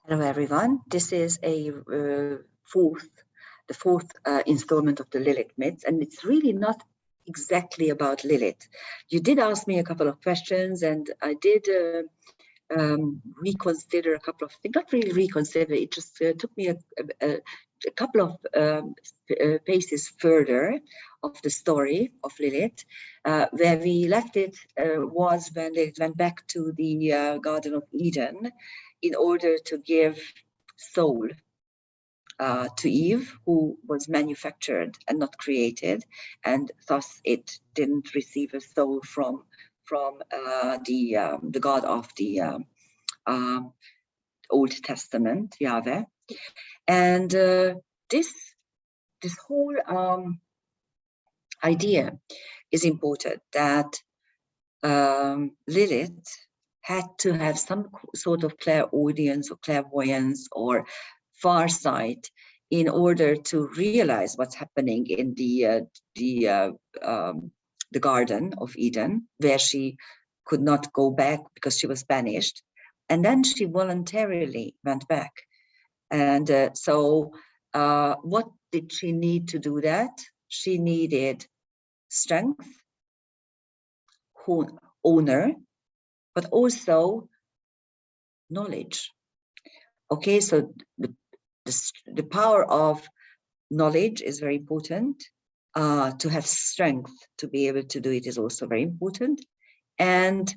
Hello, everyone. This is the fourth installment of the Lilith myths, and it's really not exactly about Lilith. You did ask me a couple of questions, and I did reconsider a couple of things. Not really reconsider. It just took me a couple of paces further of the story of Lilith. Where we left it was when Lilith went back to the Garden of Eden in order to give soul to Eve, who was manufactured and not created, and thus it didn't receive a soul from the God of the Old Testament, Yahweh. And this whole idea is important, that Lilith had to have some sort of clairaudience or clairvoyance or farsight in order to realize what's happening in the Garden of Eden, where she could not go back because she was banished. And then she voluntarily went back. And so what did she need to do that? She needed strength, honor, but also knowledge. Okay, so the power of knowledge is very important. To have strength to be able to do it is also very important. And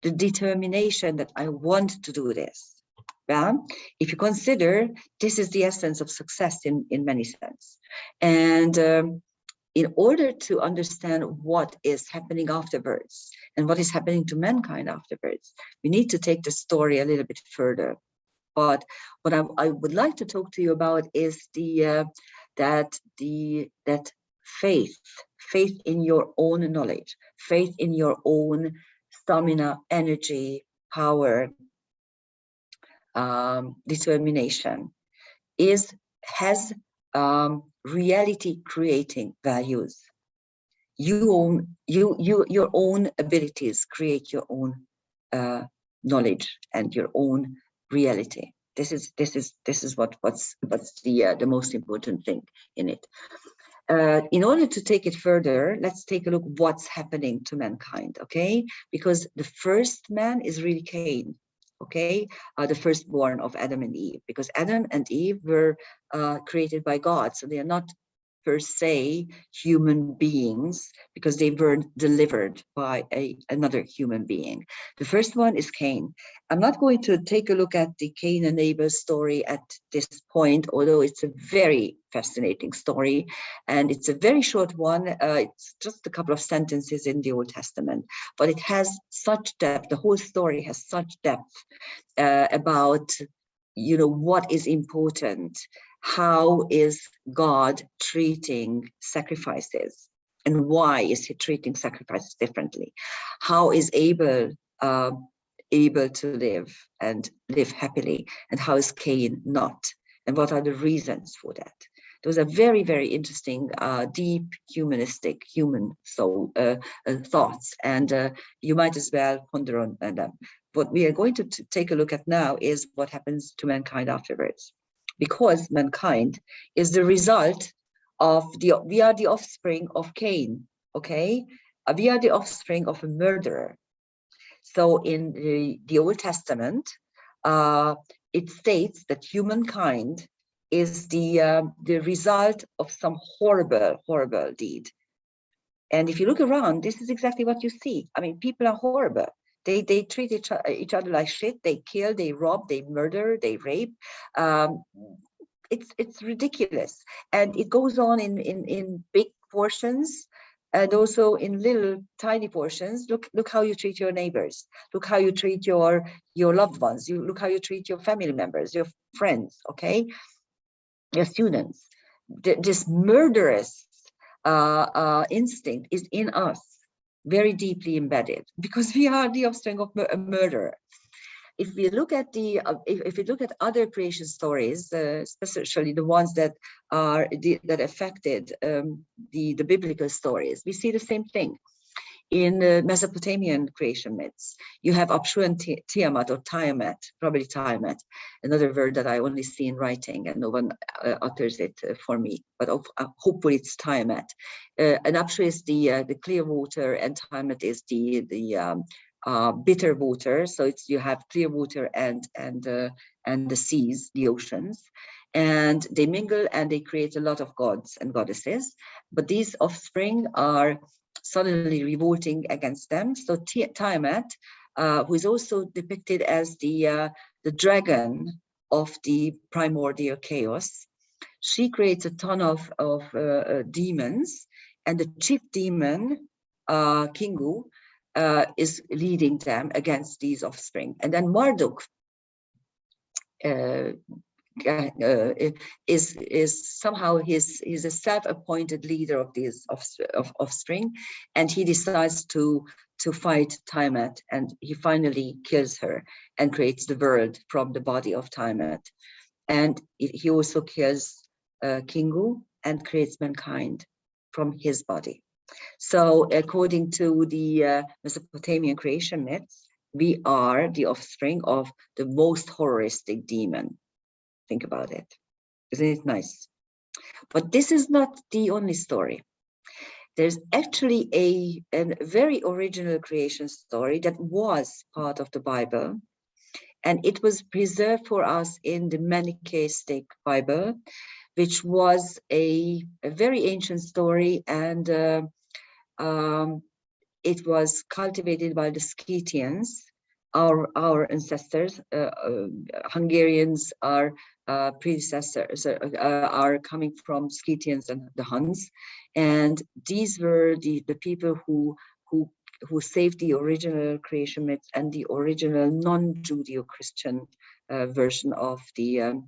the determination that I want to do this. Yeah? If you consider, this is the essence of success in many sense. And in order to understand what is happening afterwards and what is happening to mankind afterwards, we need to take the story a little bit further. But what I would like to talk to you about is that faith in your own knowledge, faith in your own stamina, energy, power, determination has reality creating values. Your own abilities create your own knowledge and your own reality. This is what's the most important thing in it. In order to take it further, let's take a look what's happening to mankind, okay? Because the first man is really Cain, okay? The firstborn of Adam and Eve, because Adam and Eve were created by God, so they are not per se human beings because they were delivered by another human being. The first one is Cain. I'm not going to take a look at the Cain and Abel story at this point, although it's a very fascinating story and it's a very short one. It's just a couple of sentences in the Old Testament, but it has such depth. The whole story has such depth about what is important. How is God treating sacrifices, and why is he treating sacrifices differently? How is Abel able to live and live happily, and how is Cain not? And what are the reasons for that? Those are very, very interesting, deep, humanistic, human soul thoughts, and you might as well ponder on them. What we are going to take a look at now is what happens to mankind afterwards. Because mankind is the result of we are the offspring of Cain, okay? We are the offspring of a murderer. So in the Old Testament, it states that humankind is the result of some horrible, horrible deed. And if you look around, this is exactly what you see. I mean, people are horrible. They treat each other like shit. They kill, they rob, they murder, they rape. It's ridiculous, and it goes on in big portions and also in little tiny portions. Look how you treat your neighbors. Look how you treat your loved ones. Look how you treat your family members, your friends. Okay, your students. This murderous instinct is in us, very deeply embedded, because we are the offspring of a murderer. If we look at if we look at other creation stories, especially the ones that affected the biblical stories, we see the same thing. In Mesopotamian creation myths, you have Apshu and Tiamat, or Tiamat, probably Tiamat, another word that I only see in writing and no one utters it for me, but hopefully it's Tiamat. And Apshu is the clear water, and Tiamat is the bitter water. So it's, you have clear water and the seas, the oceans, and they mingle and they create a lot of gods and goddesses. But these offspring are suddenly revolting against them. So Tiamat, who is also depicted as the dragon of the primordial chaos, she creates a ton of demons, and the chief demon, Kingu, is leading them against these offspring. And then Marduk is somehow he's a self-appointed leader of these offspring, and he decides to fight Tiamat, and he finally kills her and creates the world from the body of Tiamat. And he also kills Kingu and creates mankind from his body. So according to the Mesopotamian creation myths, we are the offspring of the most horrific demon. Think about it. Isn't it nice? But this is not the only story. There's actually a very original creation story that was part of the Bible, and it was preserved for us in the Manichaeistic Bible, which was a very ancient story, and it was cultivated by the Scythians, our ancestors. Hungarians are predecessors, are coming from Scythians and the Huns, and these were the people who saved the original creation myth and the original non-Judeo-Christian version of the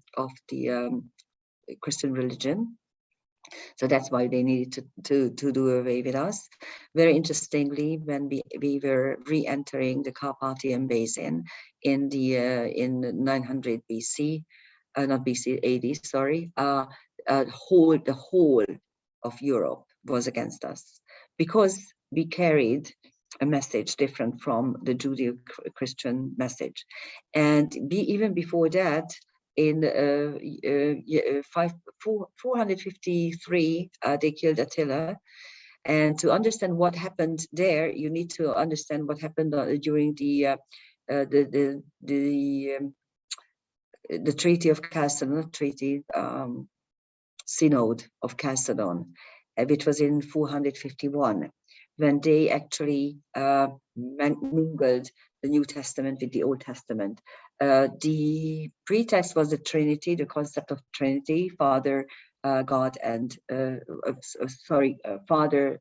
Christian religion. So that's why they needed to do away with us. Very interestingly, when we were re-entering the Carpathian Basin in 900 BC, not BC, AD, sorry, the whole of Europe was against us, because we carried a message different from the Judeo-Christian message. And even before that, in 453, they killed Attila. And to understand what happened there, you need to understand what happened during the Treaty of Chalcedon, Synod of Chalcedon, which was in 451, when they actually mingled the New Testament with the Old Testament. The pretext was the Trinity, the concept of Trinity, Father, God, and Father,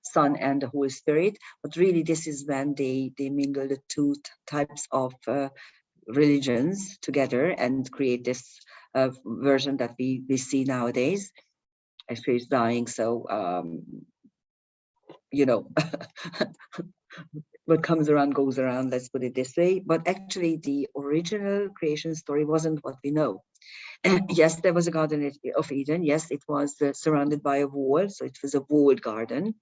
Son, and the Holy Spirit. But really, this is when they mingle the two types of religions together and create this version that we see nowadays. Actually, it's dying, so you know, what comes around goes around, let's put it this way. But actually, the original creation story wasn't what we know. Yes, there was a Garden of Eden. Yes, it was surrounded by a wall, so it was a walled garden,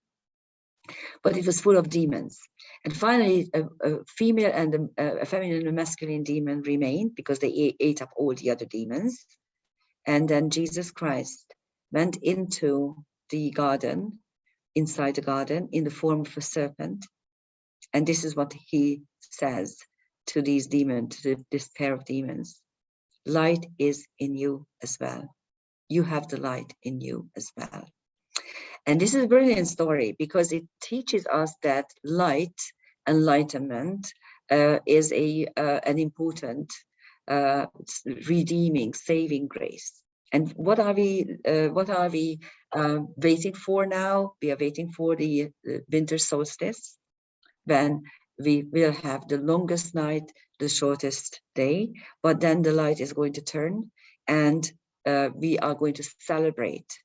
but it was full of demons. And finally, a female and a feminine and a masculine demon remained, because they ate up all the other demons. And then Jesus Christ went into the garden, inside the garden, in the form of a serpent. And this is what he says to these demons, to this pair of demons: light is in you as well. You have the light in you as well. And this is a brilliant story, because it teaches us that light, enlightenment, is an important redeeming, saving grace. And what are we waiting for now? We are waiting for the winter solstice, when we will have the longest night, the shortest day, but then the light is going to turn, and we are going to celebrate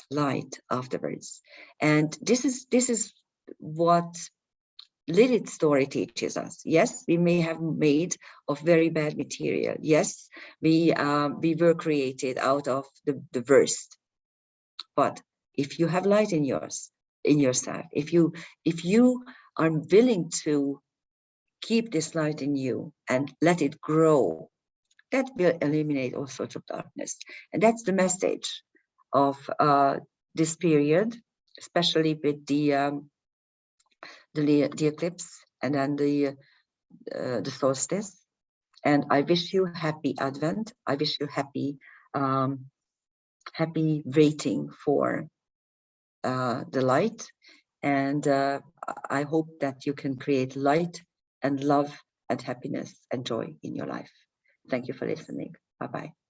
light afterwards. And this is what Lilith's story teaches us. Yes, we may have made of very bad material. Yes, we were created out of the worst. But if you have light in yours, in yourself, if you are willing to keep this light in you and let it grow, that will eliminate all sorts of darkness. And that's the message of this period, especially with the eclipse and then the solstice. And I wish you happy Advent. I wish you happy happy waiting for the light. And I hope that you can create light and love and happiness and joy in your life. Thank you for listening. Bye-bye.